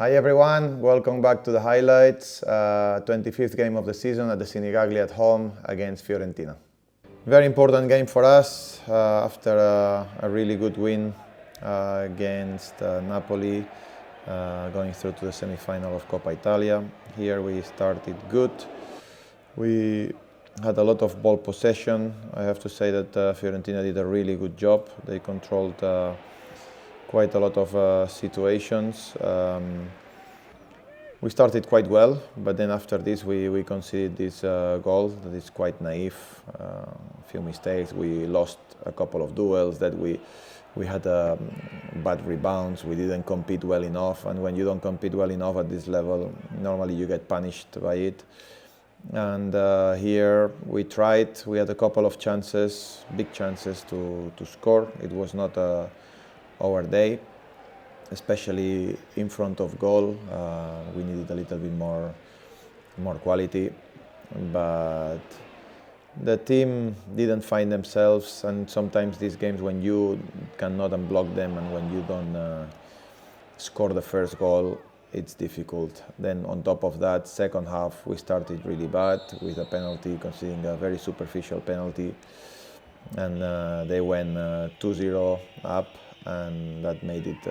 Hi everyone, welcome back to the highlights. 25th game of the season at the Sinigaglia at home against Fiorentina. Very important game for us after a really good win against Napoli, going through to the semi-final of Coppa Italia. Here we started good. We had a lot of ball possession. I have to say that Fiorentina did a really good job. They controlled quite a lot of situations. We started quite well, but then after this we conceded this goal that is quite naive. A few mistakes. We lost a couple of duels that we had bad rebounds. We didn't compete well enough, and when you don't compete well enough at this level, normally you get punished by it. And here we tried. We had a couple of chances, big chances to score. It was not our day, especially in front of goal. We needed a little bit more quality, but the team didn't find themselves. And sometimes these games, when you cannot unblock them and when you don't score the first goal, it's difficult. Then on top of that, second half we started really bad with a penalty, conceding a very superficial penalty, and they went 2-0 up, and that made it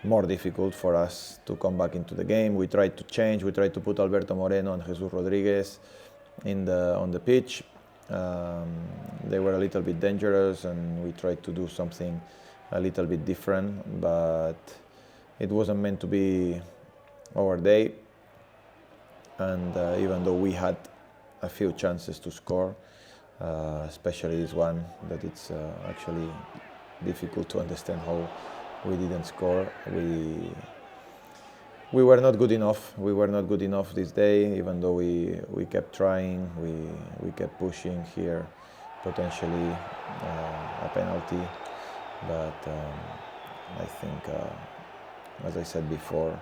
more difficult for us to come back into the game. We tried to change. We tried to put Alberto Moreno and Jesus Rodriguez on the pitch. They were a little bit dangerous, and we tried to do something a little bit different, but it wasn't meant to be our day. And even though we had a few chances to score, especially this one, that it's actually difficult to understand how we didn't score. We were not good enough. We were not good enough this day, even though we kept trying. We kept pushing here, potentially a penalty, but I think, as I said before,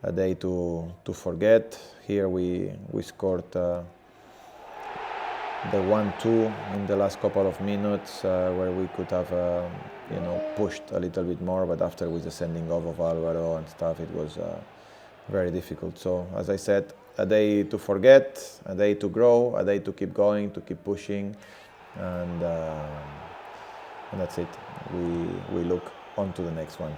a day to forget. Here we scored the 1-2 in the last couple of minutes, where we could have pushed a little bit more, but after with the sending off of Alvaro and stuff, it was very difficult. So as I said, a day to forget, a day to grow, a day to keep going, to keep pushing, and that's it. We look on to the next one.